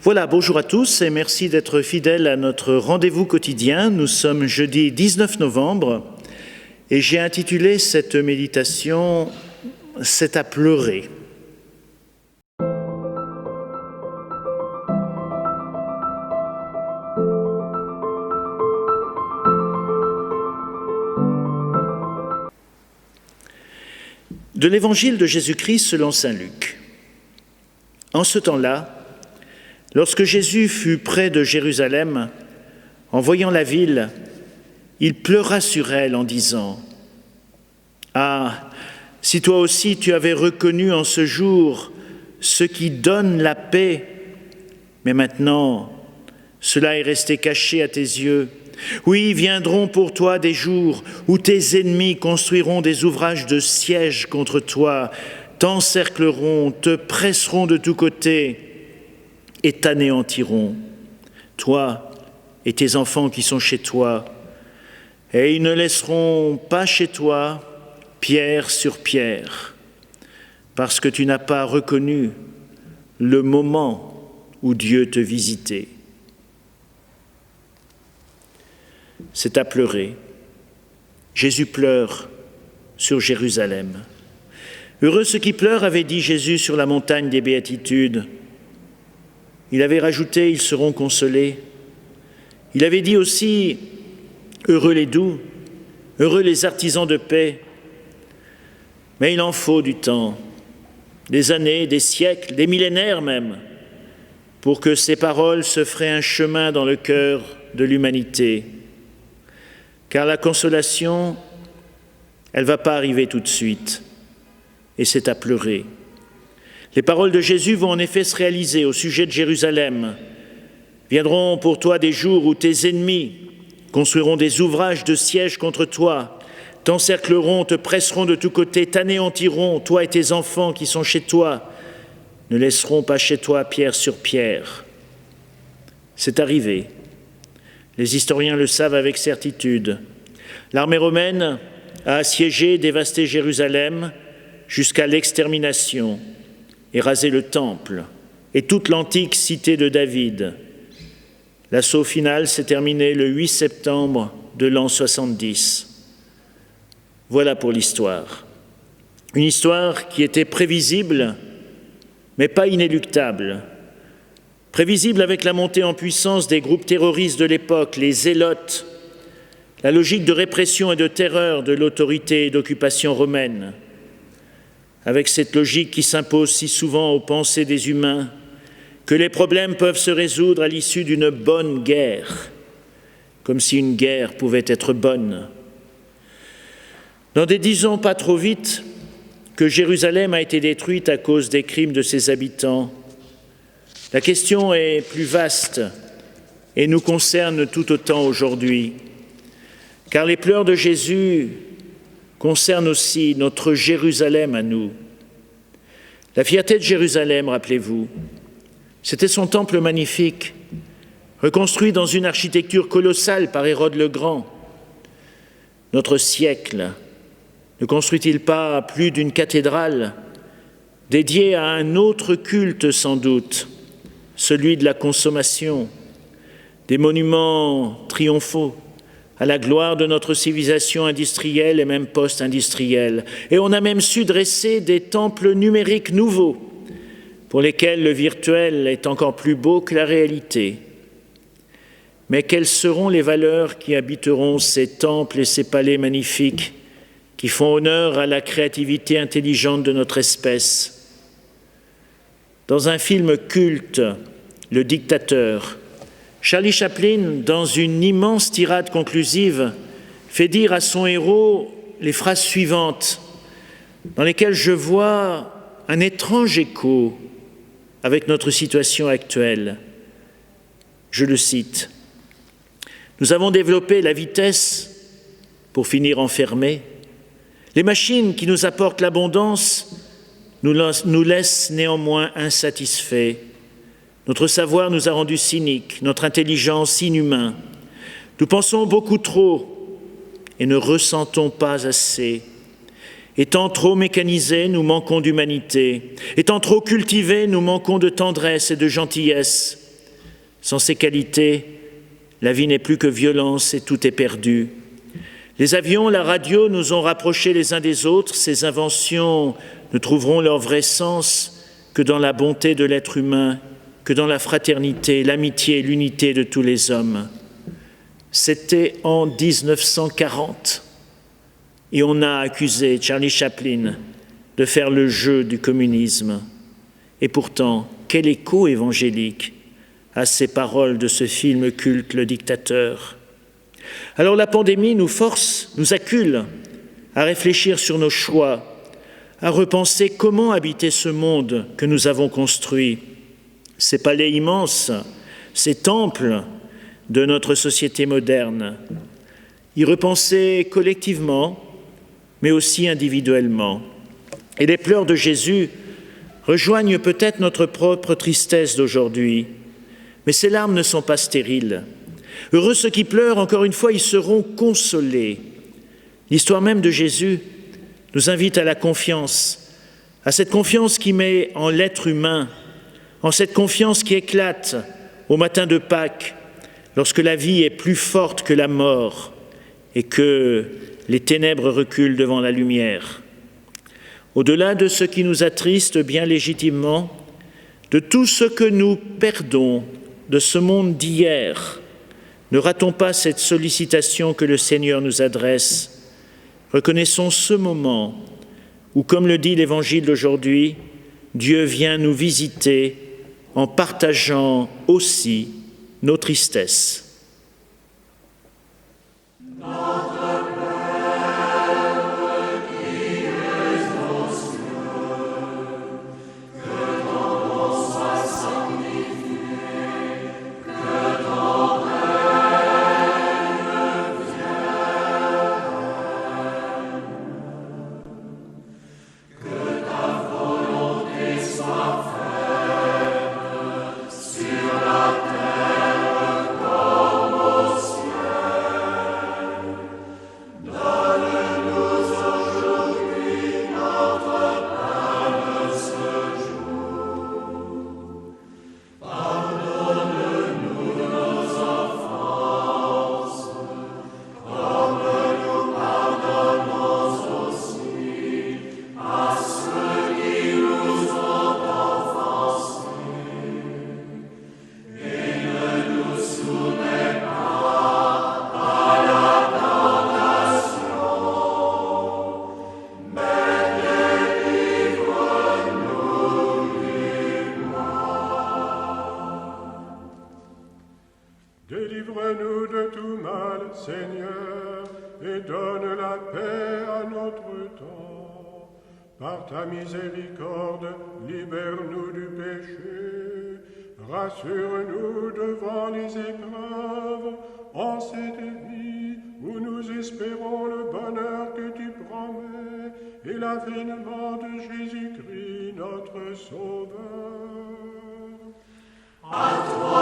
Voilà, bonjour à tous et merci d'être fidèles à notre rendez-vous quotidien. Nous sommes jeudi 19 novembre et j'ai intitulé cette méditation « C'est à pleurer ». De l'évangile de Jésus-Christ selon saint Luc. En ce temps-là, lorsque Jésus fut près de Jérusalem, en voyant la ville, il pleura sur elle en disant « Ah, si toi aussi tu avais reconnu en ce jour ce qui donne la paix, mais maintenant cela est resté caché à tes yeux. Oui, viendront pour toi des jours où tes ennemis construiront des ouvrages de siège contre toi, t'encercleront, te presseront de tous côtés et t'anéantiront, toi et tes enfants qui sont chez toi. Et ils ne laisseront pas chez toi pierre sur pierre, parce que tu n'as pas reconnu le moment où Dieu te visitait. » C'est à pleurer. Jésus pleure sur Jérusalem. Heureux ceux qui pleurent, avait dit Jésus sur la montagne des Béatitudes. Il avait rajouté, ils seront consolés. Il avait dit aussi, heureux les doux, heureux les artisans de paix. Mais il en faut du temps, des années, des siècles, des millénaires même, pour que ces paroles se fraient un chemin dans le cœur de l'humanité. Car la consolation, elle ne va pas arriver tout de suite, et c'est à pleurer. Les paroles de Jésus vont en effet se réaliser au sujet de Jérusalem. Viendront pour toi des jours où tes ennemis construiront des ouvrages de siège contre toi, t'encercleront, te presseront de tous côtés, t'anéantiront, toi et tes enfants qui sont chez toi, ne laisseront pas chez toi pierre sur pierre. C'est arrivé. Les historiens le savent avec certitude. L'armée romaine a assiégé et dévasté Jérusalem jusqu'à l'extermination et rasé le temple et toute l'antique cité de David. L'assaut final s'est terminé le 8 septembre de l'an 70. Voilà pour l'histoire. Une histoire qui était prévisible, mais pas inéluctable. Prévisible avec la montée en puissance des groupes terroristes de l'époque, les zélotes, la logique de répression et de terreur de l'autorité et d'occupation romaine, avec cette logique qui s'impose si souvent aux pensées des humains, que les problèmes peuvent se résoudre à l'issue d'une bonne guerre, comme si une guerre pouvait être bonne. N'en dédisons pas trop vite que Jérusalem a été détruite à cause des crimes de ses habitants. La question est plus vaste et nous concerne tout autant aujourd'hui, car les pleurs de Jésus concernent aussi notre Jérusalem à nous. La fierté de Jérusalem, rappelez-vous, c'était son temple magnifique, reconstruit dans une architecture colossale par Hérode le Grand. Notre siècle ne construit-il pas plus d'une cathédrale dédiée à un autre culte sans doute, celui de la consommation, des monuments triomphaux à la gloire de notre civilisation industrielle et même post-industrielle. Et on a même su dresser des temples numériques nouveaux, pour lesquels le virtuel est encore plus beau que la réalité. Mais quelles seront les valeurs qui habiteront ces temples et ces palais magnifiques qui font honneur à la créativité intelligente de notre espèce ? Dans un film culte, Le Dictateur, Charlie Chaplin, dans une immense tirade conclusive, fait dire à son héros les phrases suivantes, dans lesquelles je vois un étrange écho avec notre situation actuelle. Je le cite. « Nous avons développé la vitesse pour finir enfermés. Les machines qui nous apportent l'abondance nous laissent néanmoins insatisfaits. Notre savoir nous a rendus cyniques, notre intelligence inhumains. Nous pensons beaucoup trop et ne ressentons pas assez. Étant trop mécanisés, nous manquons d'humanité. Étant trop cultivés, nous manquons de tendresse et de gentillesse. Sans ces qualités, la vie n'est plus que violence et tout est perdu. Les avions, la radio nous ont rapprochés les uns des autres. Ces inventions ne trouveront leur vrai sens que dans la bonté de l'être humain, que dans la fraternité, l'amitié et l'unité de tous les hommes. C'était en 1940 et on a accusé Charlie Chaplin de faire le jeu du communisme. Et pourtant, quel écho évangélique à ces paroles de ce film culte, Le Dictateur. Alors la pandémie nous force, nous accule à réfléchir sur nos choix, à repenser comment habiter ce monde que nous avons construit, ces palais immenses, ces temples de notre société moderne, y repenser collectivement, mais aussi individuellement. Et les pleurs de Jésus rejoignent peut-être notre propre tristesse d'aujourd'hui, mais ces larmes ne sont pas stériles. Heureux ceux qui pleurent, encore une fois, ils seront consolés. L'histoire même de Jésus nous invite à la confiance, à cette confiance qui met en l'être humain, en cette confiance qui éclate au matin de Pâques, lorsque la vie est plus forte que la mort et que les ténèbres reculent devant la lumière. Au-delà de ce qui nous attriste bien légitimement, de tout ce que nous perdons de ce monde d'hier, ne ratons pas cette sollicitation que le Seigneur nous adresse. Reconnaissons ce moment où, comme le dit l'Évangile d'aujourd'hui, Dieu vient nous visiter en partageant aussi nos tristesses. Délivre-nous de tout mal, Seigneur, et donne la paix à notre temps. Par ta miséricorde, libère-nous du péché. Rassure-nous devant les épreuves, en cette vie où nous espérons le bonheur que tu promets et l'avènement de Jésus-Christ, notre Sauveur. À toi